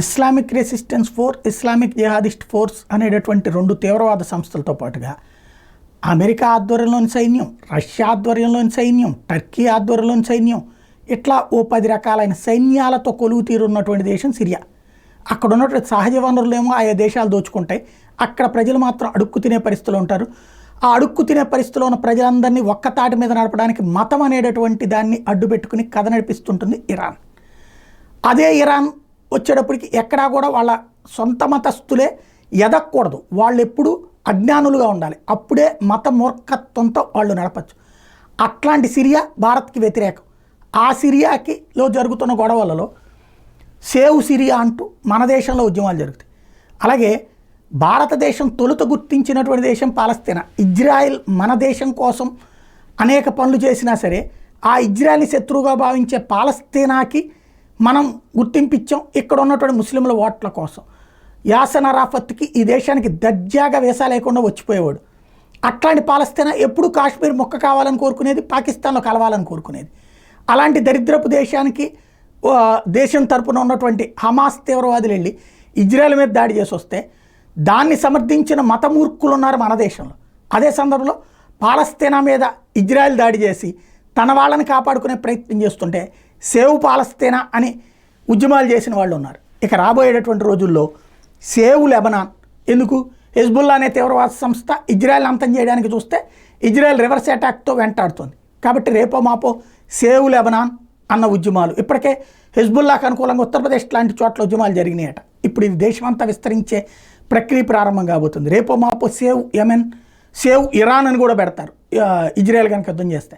Islamic resistance force, Islamic jihadist force అనేటటువంటి 2 తీవ్రవాద సంస్థలతో పాటుగా అమెరికా ఆధ్వర్యంలోని సైన్యం, రష్యా ఆధ్వర్యంలోని సైన్యం, టర్కీ ఆధ్వర్యంలోని సైన్యం, ఇట్లా ఓ 10 రకాలైన సైన్యాలతో కొలువు తీరున్నటువంటి దేశం సిరియా. అక్కడ ఉన్నటువంటి సహజ వనరులేమో ఆయా దేశాలు దోచుకుంటాయి. అక్కడ ప్రజలు మాత్రం అడుక్కు తినే పరిస్థితిలో ఉంటారు. ఆ అడుక్కు తినే పరిస్థితిలో ఉన్న ప్రజలందరినీ ఒక్కతాటి మీద నడపడానికి మతం అనేటటువంటి దాన్ని అడ్డుపెట్టుకుని కథ నడిపిస్తుంటుంది ఇరాన్. అదే ఇరాన్ వచ్చేటప్పటికి ఎక్కడా కూడా వాళ్ళ సొంత మతస్థులే ఎదగకూడదు, వాళ్ళు ఎప్పుడూ అజ్ఞానులుగా ఉండాలి, అప్పుడే మత మూర్ఖత్వంతో వాళ్ళు నడపచ్చు. అట్లాంటి సిరియా భారత్కి వ్యతిరేకం. ఆ సిరియాకిలో జరుగుతున్న గొడవలలో సేవ్ సిరియా అంటూ మన దేశంలో ఉద్యమాలు జరుగుతాయి. అలాగే భారతదేశం తొలుత గుర్తించినటువంటి దేశం పాలస్తీనా. ఇజ్రాయెల్ మన దేశం కోసం అనేక పనులు చేసినా సరే ఆ ఇజ్రాయెల్ని శత్రువుగా భావించే పాలస్తీనాకి మనం గుర్తింపిచ్చాం ఇక్కడ ఉన్నటువంటి ముస్లింల ఓట్ల కోసం. యాసర్ అరాఫత్కి ఈ దేశానికి దర్జాగా వేసా లేకుండా వచ్చిపోయేవాడు. అట్లాంటి పాలస్తీనా ఎప్పుడు కాశ్మీర్ మొక్క కావాలని కోరుకునేది, పాకిస్తాన్లో కలవాలని కోరుకునేది. అలాంటి దరిద్రపు దేశానికి దేశం తరపున ఉన్నటువంటి హమాస్ తీవ్రవాదులు వెళ్ళి ఇజ్రాయెల్ మీద దాడి చేసి వస్తే దాన్ని సమర్థించిన మతమూర్ఖులు ఉన్నారు మన దేశంలో. అదే సందర్భంలో పాలస్తీనా మీద ఇజ్రాయెల్ దాడి చేసి తన వాళ్ళని కాపాడుకునే ప్రయత్నం చేస్తుంటే సేవ్ పాలస్తీనా అని ఉద్యమాలు చేసిన వాళ్ళు ఉన్నారు. ఇక రాబోయేటటువంటి రోజుల్లో సేవ్ లెబనాన్, ఎందుకు హెజ్బుల్లా అనే తీవ్రవాద సంస్థ ఇజ్రాయెల్ అంతం చేయడానికి చూస్తే ఇజ్రాయెల్ రివర్స్ అటాక్తో వెంటాడుతుంది. కాబట్టి రేపో మాపో సేవ్ లెబనాన్ అన్న ఉద్యమాలు, ఇప్పటికే హెజ్బుల్లాకు అనుకూలంగా ఉత్తరప్రదేశ్ లాంటి చోట్ల ఉద్యమాలు జరిగినాయట. ఇప్పుడు ఇది దేశమంతా విస్తరించే ప్రక్రియ ప్రారంభం కాబోతుంది. రేపో మాపో సేవ్ యెమెన్, సేవ్ ఇరాన్ అని కూడా పెడతారు ఇజ్రాయెల్ కనుక యుద్ధం చేస్తే.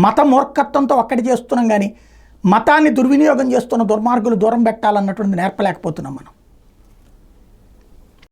మత మూర్ఖత్వంతో ఒక్కటి చేస్తున్నాం కానీ మతాన్ని దుర్వినియోగం చేస్తున్న దుర్మార్గులు దూరం పెట్టాలన్నటువంటి నేర్పలేకపోతున్నాం మనం.